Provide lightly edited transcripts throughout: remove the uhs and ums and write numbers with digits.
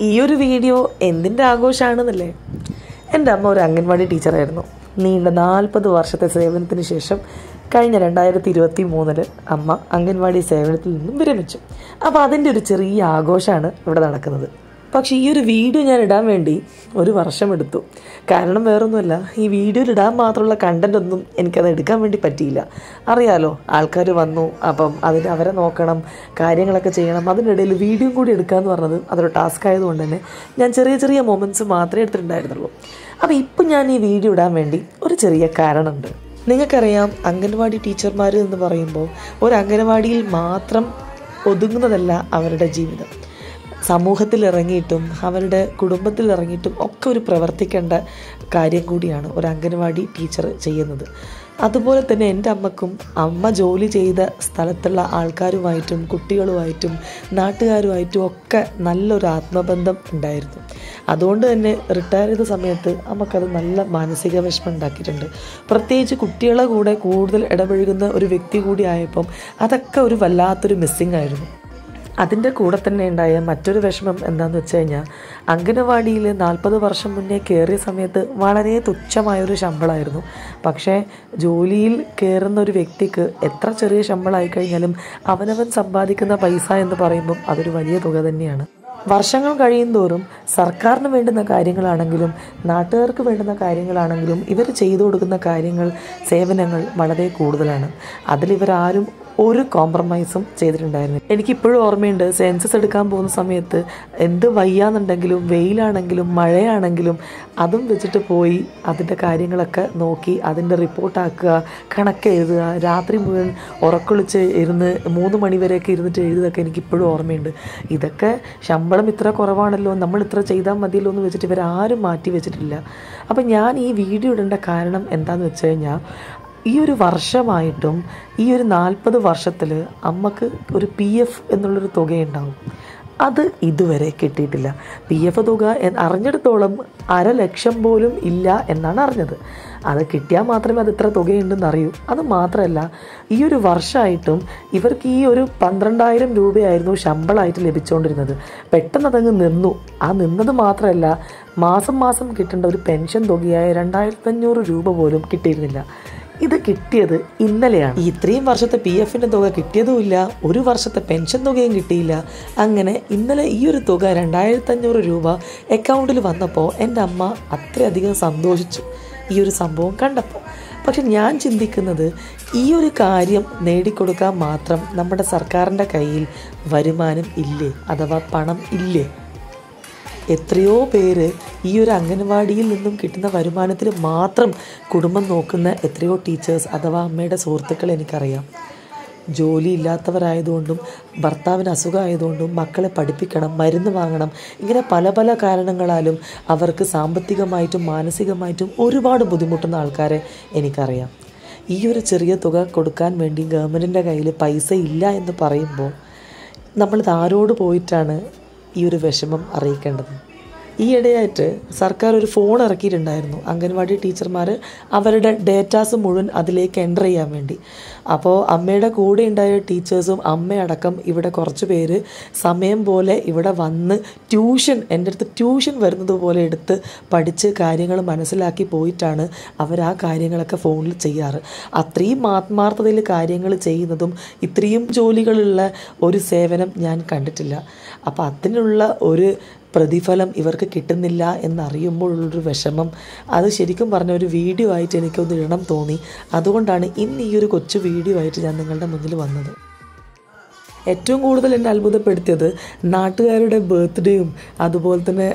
ഈ ഒരു വീഡിയോ എന്തിൻ്റെ ആഘോഷമാണെന്നല്ലേ? എൻ്റെ അമ്മ ഒരു അംഗൻവാടി ടീച്ചറായിരുന്നു. നീണ്ട 40 വർഷത്തെ സേവനത്തിന് ശേഷം കഴിഞ്ഞ 2023 അമ്മ അംഗൻവാടി സേവനത്തിൽ നിന്നും വിരമിച്ചു. അപ്പോൾ അതിൻ്റെ ഒരു ചെറിയ ആഘോഷമാണ് ഇവിടെ നടക്കുന്നത്. പക്ഷേ ഈ ഒരു വീഡിയോ ഞാൻ ഇടാൻ വേണ്ടി 1 വർഷമെടുത്തു. കാരണം വേറൊന്നുമല്ല, ഈ വീഡിയോയിൽ ഇടാൻ മാത്രമുള്ള കണ്ടൻ്റ് ഒന്നും എനിക്കത് എടുക്കാൻ വേണ്ടി പറ്റിയില്ല. അറിയാലോ, ആൾക്കാർ വന്നു, അപ്പം അവരെ നോക്കണം, കാര്യങ്ങളൊക്കെ ചെയ്യണം. അതിനിടയിൽ വീഡിയോ കൂടി എടുക്കാമെന്ന് പറഞ്ഞത് അതൊരു ടാസ്ക് ആയതുകൊണ്ട് തന്നെ ഞാൻ ചെറിയ മൊമെൻറ്റ്സ് മാത്രമേ എടുത്തിട്ടുണ്ടായിരുന്നുള്ളൂ. അപ്പോൾ ഇപ്പം ഞാൻ ഈ വീഡിയോ ഇടാൻ വേണ്ടി ഒരു ചെറിയ കാരണമുണ്ട്. നിങ്ങൾക്കറിയാം, അംഗൻവാടി ടീച്ചർമാർ എന്ന് പറയുമ്പോൾ ഒരു അംഗൻവാടിയിൽ മാത്രം ഒതുങ്ങുന്നതല്ല അവരുടെ ജീവിതം. സമൂഹത്തിൽ ഇറങ്ങിയിട്ടും അവരുടെ കുടുംബത്തിൽ ഇറങ്ങിയിട്ടും ഒക്കെ ഒരു പ്രവർത്തിക്കേണ്ട കാര്യം കൂടിയാണ് ഒരു അംഗൻവാടി ടീച്ചർ ചെയ്യുന്നത്. അതുപോലെ തന്നെ എൻ്റെ അമ്മക്കും അമ്മ ജോലി ചെയ്ത സ്ഥലത്തുള്ള ആൾക്കാരുമായിട്ടും കുട്ടികളുമായിട്ടും നാട്ടുകാരുമായിട്ടും ഒക്കെ നല്ലൊരു ആത്മബന്ധം ഉണ്ടായിരുന്നു. അതുകൊണ്ട് തന്നെ റിട്ടയർ ചെയ്ത സമയത്ത് നമുക്കത് നല്ല മാനസിക വിഷമം ഉണ്ടാക്കിയിട്ടുണ്ട്. പ്രത്യേകിച്ച് കുട്ടികളെ കൂടെ കൂടുതൽ ഇടപഴകുന്ന ഒരു വ്യക്തി കൂടി ആയപ്പം അതൊക്കെ ഒരു വല്ലാത്തൊരു മിസ്സിങ് ആയിരുന്നു. അതിൻ്റെ കൂടെ തന്നെ ഉണ്ടായ മറ്റൊരു വിഷമം എന്താണെന്ന് വെച്ച് കഴിഞ്ഞാൽ, അംഗനവാടിയിൽ 40 വർഷം മുന്നേ കയറിയ സമയത്ത് വളരെ തുച്ഛമായൊരു ശമ്പളമായിരുന്നു. പക്ഷേ ജോലിയിൽ കയറുന്ന ഒരു വ്യക്തിക്ക് എത്ര ചെറിയ ശമ്പളമായി കഴിഞ്ഞാലും അവനവൻ സമ്പാദിക്കുന്ന പൈസ എന്ന് പറയുമ്പം അതൊരു വലിയ തുക തന്നെയാണ്. വർഷങ്ങൾ കഴിയുന്തോറും സർക്കാരിന് വേണ്ടുന്ന കാര്യങ്ങളാണെങ്കിലും നാട്ടുകാർക്ക് വേണ്ടുന്ന കാര്യങ്ങളാണെങ്കിലും ഇവർ ചെയ്തു കൊടുക്കുന്ന സേവനങ്ങൾ വളരെ കൂടുതലാണ്. അതിലിവരാരും ഒരു കോംപ്രമൈസും ചെയ്തിട്ടുണ്ടായിരുന്നു. എനിക്കിപ്പോഴും ഓർമ്മയുണ്ട്, സെൻസസ് എടുക്കാൻ പോകുന്ന സമയത്ത് എന്ത് വയ്യാന്നുണ്ടെങ്കിലും വെയിലാണെങ്കിലും മഴയാണെങ്കിലും അതും വെച്ചിട്ട് പോയി അതിൻ്റെ കാര്യങ്ങളൊക്കെ നോക്കി അതിൻ്റെ റിപ്പോർട്ടാക്കുക, കണക്ക് എഴുതുക, രാത്രി മുഴുവൻ ഉറക്കൊളിച്ച് ഇരുന്ന് 3 മണി വരെയൊക്കെ ഇരുന്നിട്ട് എഴുതുകയൊക്കെ എനിക്കിപ്പോഴും ഓർമ്മയുണ്ട്. ഇതൊക്കെ ശമ്പളം ഇത്ര കുറവാണല്ലോ, നമ്മൾ ഇത്ര ചെയ്താൽ മതിയല്ലോ എന്ന് വെച്ചിട്ട് ഇവരാരും മാറ്റി വെച്ചിട്ടില്ല. അപ്പം ഞാൻ ഈ വീഡിയോ ഇടേണ്ട കാരണം എന്താണെന്ന് വെച്ച് കഴിഞ്ഞാൽ, ഈ ഒരു വർഷമായിട്ടും ഈ ഒരു 40 വർഷത്തിൽ അമ്മക്ക് ഒരു PF എന്നുള്ളൊരു തുകയുണ്ടാവും. അത് ഇതുവരെ കിട്ടിയിട്ടില്ല. PF തുക അറിഞ്ഞിടത്തോളം 1,00,000 പോലും ഇല്ല എന്നാണ് അറിഞ്ഞത്. അത് കിട്ടിയാൽ മാത്രമേ അത് ഇത്ര തുകയുണ്ടെന്ന് അറിയൂ. അത് മാത്രമല്ല, ഈ ഒരു വർഷമായിട്ടും ഇവർക്ക് ഈ ഒരു 12,000 രൂപയായിരുന്നു ശമ്പളമായിട്ട് ലഭിച്ചുകൊണ്ടിരുന്നത്. പെട്ടെന്ന് അതങ്ങ് നിന്നു. ആ നിന്നത് മാത്രമല്ല, മാസം കിട്ടേണ്ട ഒരു പെൻഷൻ തുകയായ 2,500 രൂപ പോലും കിട്ടിയിരുന്നില്ല. ഇത് കിട്ടിയത് ഇന്നലെയാണ്. ഇത്രയും വർഷത്തെ PFൻ്റെ തുക കിട്ടിയതുമില്ല, 1 വർഷത്തെ പെൻഷൻ തുകയും കിട്ടിയില്ല. അങ്ങനെ ഇന്നലെ ഈ ഒരു തുക 2,500 രൂപ അക്കൗണ്ടിൽ വന്നപ്പോൾ എൻ്റെ അമ്മ അത്രയധികം സന്തോഷിച്ചു ഈ ഒരു സംഭവം കണ്ടപ്പോൾ. പക്ഷെ ഞാൻ ചിന്തിക്കുന്നത്, ഈ ഒരു കാര്യം നേടിക്കൊടുക്കാൻ മാത്രം നമ്മുടെ സർക്കാരിൻ്റെ കയ്യിൽ വരുമാനം ഇല്ലേ, അഥവാ പണം ഇല്ലേ? എത്രയോ പേര് ഈ ഒരു അംഗൻവാടിയിൽ നിന്നും കിട്ടുന്ന വരുമാനത്തിൽ മാത്രം കുടുംബം നോക്കുന്ന എത്രയോ ടീച്ചേഴ്സ് അഥവാ അമ്മയുടെ സുഹൃത്തുക്കൾ എനിക്കറിയാം. ജോലി ഇല്ലാത്തവരായതുകൊണ്ടും ഭർത്താവിന് അസുഖമായതുകൊണ്ടും മക്കളെ പഠിപ്പിക്കണം, മരുന്ന് വാങ്ങണം, ഇങ്ങനെ പല കാരണങ്ങളാലും അവർക്ക് സാമ്പത്തികമായിട്ടും മാനസികമായിട്ടും ഒരുപാട് ബുദ്ധിമുട്ടുന്ന ആൾക്കാരെ എനിക്കറിയാം. ഈ ഒരു ചെറിയ തുക കൊടുക്കാൻ വേണ്ടി ഗവൺമെൻറ്റിൻ്റെ കയ്യിൽ പൈസ ഇല്ല എന്ന് പറയുമ്പോൾ നമ്മളിത് ആരോട് പോയിട്ടാണ് ഈ ഒരു വിഷമം അറിയിക്കേണ്ടത്? ഈയിടെയായിട്ട് സർക്കാർ ഒരു ഫോൺ ഇറക്കിയിട്ടുണ്ടായിരുന്നു. അംഗൻവാടി ടീച്ചർമാർ അവരുടെ ഡേറ്റാസ് മുഴുവൻ അതിലേക്ക് എൻ്റർ ചെയ്യാൻ വേണ്ടി. അപ്പോൾ അമ്മയുടെ കൂടെ ഉണ്ടായ ടീച്ചേഴ്സും അമ്മയടക്കം ഇവിടെ കുറച്ച് പേര് സമയം പോലെ ഇവിടെ വന്ന് എൻ്റെ അടുത്ത് ട്യൂഷൻ വരുന്നത് പോലെ എടുത്ത് പഠിച്ച് കാര്യങ്ങൾ മനസ്സിലാക്കി പോയിട്ടാണ് അവർ ആ കാര്യങ്ങളൊക്കെ ഫോണിൽ ചെയ്യാറ്. അത്രയും ആത്മാർത്ഥതയിൽ കാര്യങ്ങൾ ചെയ്യുന്നതും ഇത്രയും ജോലികളുള്ള ഒരു സേവനം ഞാൻ കണ്ടിട്ടില്ല. അപ്പോൾ അതിനുള്ള ഒരു പ്രതിഫലം ഇവർക്ക് കിട്ടുന്നില്ല എന്നറിയുമ്പോഴുള്ളൊരു വിഷമം, അത് ശരിക്കും പറഞ്ഞ ഒരു വീഡിയോ ആയിട്ട് എനിക്കൊന്ന് ഇടണം തോന്നി. അതുകൊണ്ടാണ് ഇന്ന് ഈ ഒരു കൊച്ചു വീഡിയോ ആയിട്ട് ഞാൻ നിങ്ങളുടെ മുന്നിൽ വന്നത്. ഏറ്റവും കൂടുതൽ എന്നെ അത്ഭുതപ്പെടുത്തിയത് നാട്ടുകാരുടെ ബർത്ത്ഡേയും അതുപോലെ തന്നെ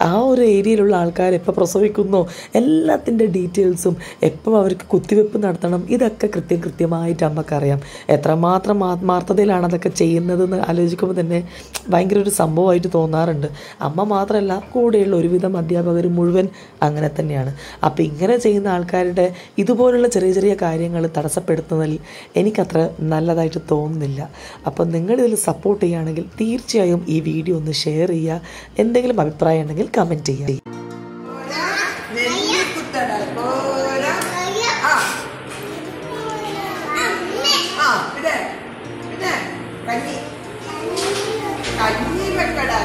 ആ ഒരു ഏരിയയിലുള്ള ആൾക്കാർ എപ്പോൾ പ്രസവിക്കുന്നോ എല്ലാത്തിൻ്റെ ഡീറ്റെയിൽസും എപ്പോൾ അവർക്ക് കുത്തിവെപ്പ് നടത്തണം ഇതൊക്കെ കൃത്യമായിട്ട് അമ്മക്കറിയാം. എത്രമാത്രം ആത്മാർത്ഥതയിലാണ് അതൊക്കെ ചെയ്യുന്നതെന്ന് ആലോചിക്കുമ്പോൾ തന്നെ ഭയങ്കര ഒരു സംഭവമായിട്ട് തോന്നാറുണ്ട്. അമ്മ മാത്രമല്ല, കൂടെയുള്ള ഒരുവിധം അധ്യാപകർ മുഴുവൻ അങ്ങനെ തന്നെയാണ്. അപ്പോൾ ഇങ്ങനെ ചെയ്യുന്ന ആൾക്കാരുടെ ഇതുപോലുള്ള ചെറിയ കാര്യങ്ങൾ തടസ്സപ്പെടുത്തുന്നതിൽ എനിക്കത്ര നല്ലതായിട്ട് തോന്നുന്നില്ല. അപ്പോൾ നിങ്ങളിതിൽ സപ്പോർട്ട് ചെയ്യുകയാണെങ്കിൽ തീർച്ചയായും ഈ വീഡിയോ ഒന്ന് ഷെയർ ചെയ്യുക. എന്തെങ്കിലും അഭിപ്രായം ഉണ്ടെങ്കിൽ കമൻറ്റ് ചെയ്യുക. കഞ്ഞി വെക്കടാ.